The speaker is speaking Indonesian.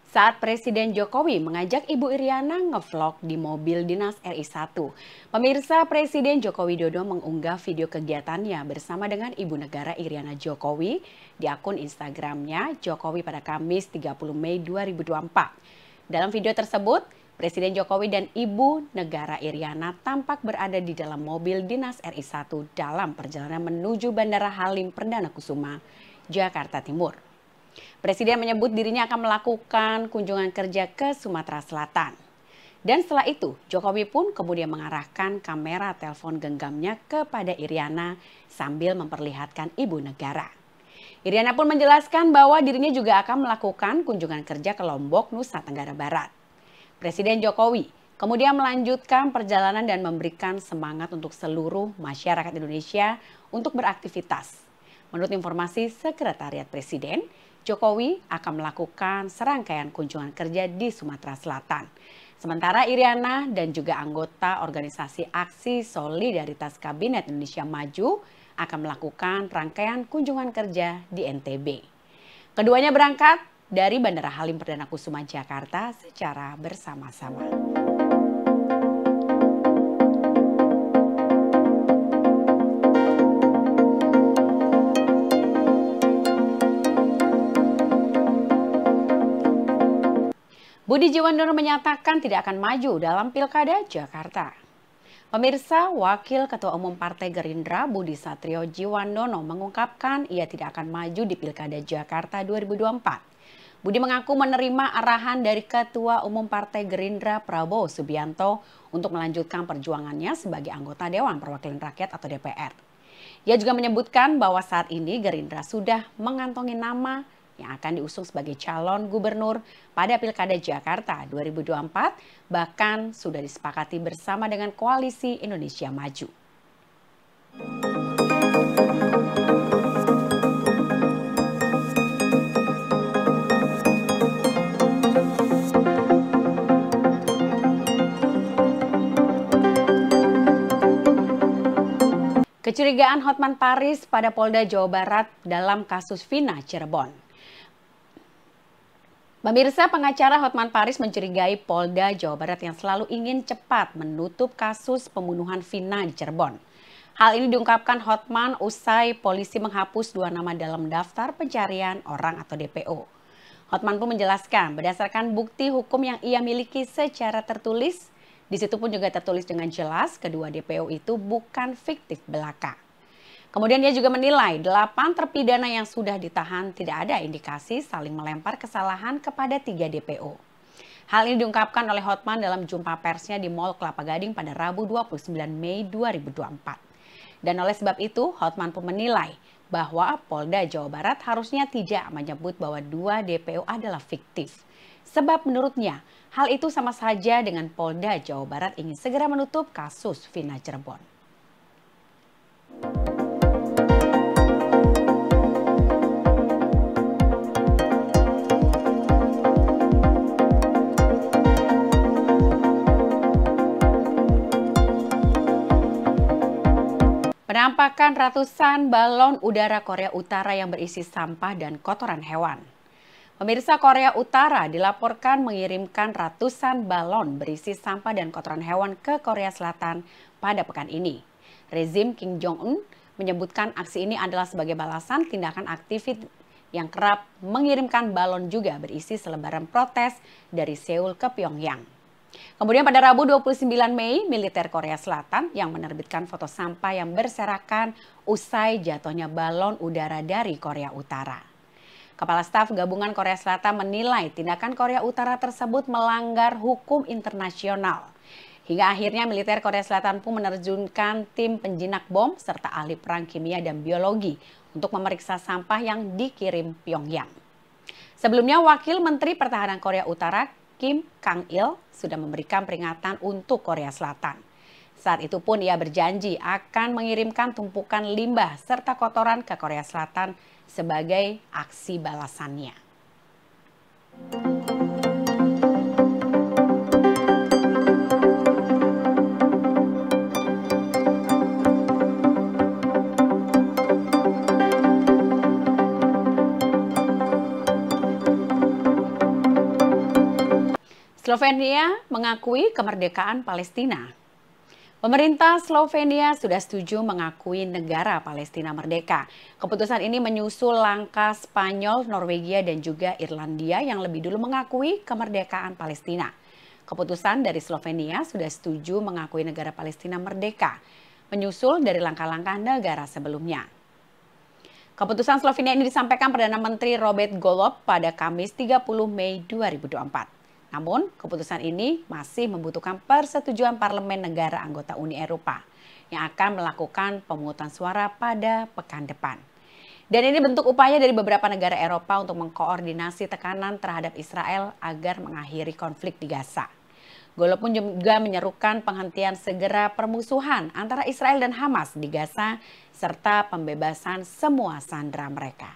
Saat Presiden Jokowi mengajak Ibu Iriana ngevlog di mobil dinas RI1. Pemirsa, Presiden Joko Widodo mengunggah video kegiatannya bersama dengan Ibu Negara Iriana Jokowi di akun Instagramnya Jokowi pada Kamis 30 Mei 2024. Dalam video tersebut, Presiden Jokowi dan Ibu Negara Iriana tampak berada di dalam mobil dinas RI1 dalam perjalanan menuju Bandara Halim Perdana Kusuma, Jakarta Timur. Presiden menyebut dirinya akan melakukan kunjungan kerja ke Sumatera Selatan. Dan setelah itu, Jokowi pun kemudian mengarahkan kamera telepon genggamnya kepada Iriana sambil memperlihatkan Ibu Negara. Iriana pun menjelaskan bahwa dirinya juga akan melakukan kunjungan kerja ke Lombok, Nusa Tenggara Barat. Presiden Jokowi kemudian melanjutkan perjalanan dan memberikan semangat untuk seluruh masyarakat Indonesia untuk beraktivitas. Menurut informasi Sekretariat Presiden, Jokowi akan melakukan serangkaian kunjungan kerja di Sumatera Selatan. Sementara Iriana dan juga anggota organisasi Aksi Solidaritas Kabinet Indonesia Maju akan melakukan rangkaian kunjungan kerja di NTB. Keduanya berangkat dari Bandara Halim Perdana Kusuma, Jakarta secara bersama-sama. Budi Jiwandono menyatakan tidak akan maju dalam Pilkada Jakarta. Pemirsa, Wakil Ketua Umum Partai Gerindra Budi Satrio Jiwandono mengungkapkan ia tidak akan maju di Pilkada Jakarta 2024. Budi mengaku menerima arahan dari Ketua Umum Partai Gerindra Prabowo Subianto untuk melanjutkan perjuangannya sebagai anggota Dewan Perwakilan Rakyat atau DPR. Ia juga menyebutkan bahwa saat ini Gerindra sudah mengantongi nama yang akan diusung sebagai calon gubernur pada Pilkada Jakarta 2024, bahkan sudah disepakati bersama dengan Koalisi Indonesia Maju. Kecurigaan Hotman Paris pada Polda Jawa Barat dalam kasus Vina Cirebon. Pemirsa, pengacara Hotman Paris mencurigai Polda Jawa Barat yang selalu ingin cepat menutup kasus pembunuhan Vina di Cirebon. Hal ini diungkapkan Hotman usai polisi menghapus 2 nama dalam daftar pencarian orang atau DPO. Hotman pun menjelaskan berdasarkan bukti hukum yang ia miliki secara tertulis, di situ pun juga tertulis dengan jelas kedua DPO itu bukan fiktif belaka. Kemudian dia juga menilai 8 terpidana yang sudah ditahan tidak ada indikasi saling melempar kesalahan kepada 3 DPO. Hal ini diungkapkan oleh Hotman dalam jumpa persnya di Mall Kelapa Gading pada Rabu 29 Mei 2024. Dan oleh sebab itu, Hotman pun menilai bahwa Polda Jawa Barat harusnya tidak menyebut bahwa 2 DPO adalah fiktif. Sebab menurutnya, hal itu sama saja dengan Polda Jawa Barat ingin segera menutup kasus Vina Cirebon. Penampakan ratusan balon udara Korea Utara yang berisi sampah dan kotoran hewan. Pemirsa, Korea Utara dilaporkan mengirimkan ratusan balon berisi sampah dan kotoran hewan ke Korea Selatan pada pekan ini. Rezim Kim Jong-un menyebutkan aksi ini adalah sebagai balasan tindakan aktivis yang kerap mengirimkan balon juga berisi selebaran protes dari Seoul ke Pyongyang. Kemudian pada Rabu 29 Mei, militer Korea Selatan yang menerbitkan foto sampah yang berserakan usai jatuhnya balon udara dari Korea Utara. Kepala Staf Gabungan Korea Selatan menilai tindakan Korea Utara tersebut melanggar hukum internasional. Hingga akhirnya militer Korea Selatan pun menerjunkan tim penjinak bom serta ahli perang kimia dan biologi untuk memeriksa sampah yang dikirim Pyongyang. Sebelumnya, Wakil Menteri Pertahanan Korea Utara Kim Kang-il sudah memberikan peringatan untuk Korea Selatan. Saat itu pun ia berjanji akan mengirimkan tumpukan limbah serta kotoran ke Korea Selatan sebagai aksi balasannya. Slovenia mengakui kemerdekaan Palestina. Pemerintah Slovenia sudah setuju mengakui negara Palestina merdeka. Keputusan ini menyusul langkah Spanyol, Norwegia, dan juga Irlandia yang lebih dulu mengakui kemerdekaan Palestina. Keputusan dari Slovenia sudah setuju mengakui negara Palestina merdeka, menyusul dari langkah-langkah negara sebelumnya. Keputusan Slovenia ini disampaikan Perdana Menteri Robert Golob pada Kamis 30 Mei 2024. Namun, keputusan ini masih membutuhkan persetujuan parlemen negara anggota Uni Eropa yang akan melakukan pemungutan suara pada pekan depan. Dan ini bentuk upaya dari beberapa negara Eropa untuk mengkoordinasi tekanan terhadap Israel agar mengakhiri konflik di Gaza. Golob pun juga menyerukan penghentian segera permusuhan antara Israel dan Hamas di Gaza serta pembebasan semua sandera mereka.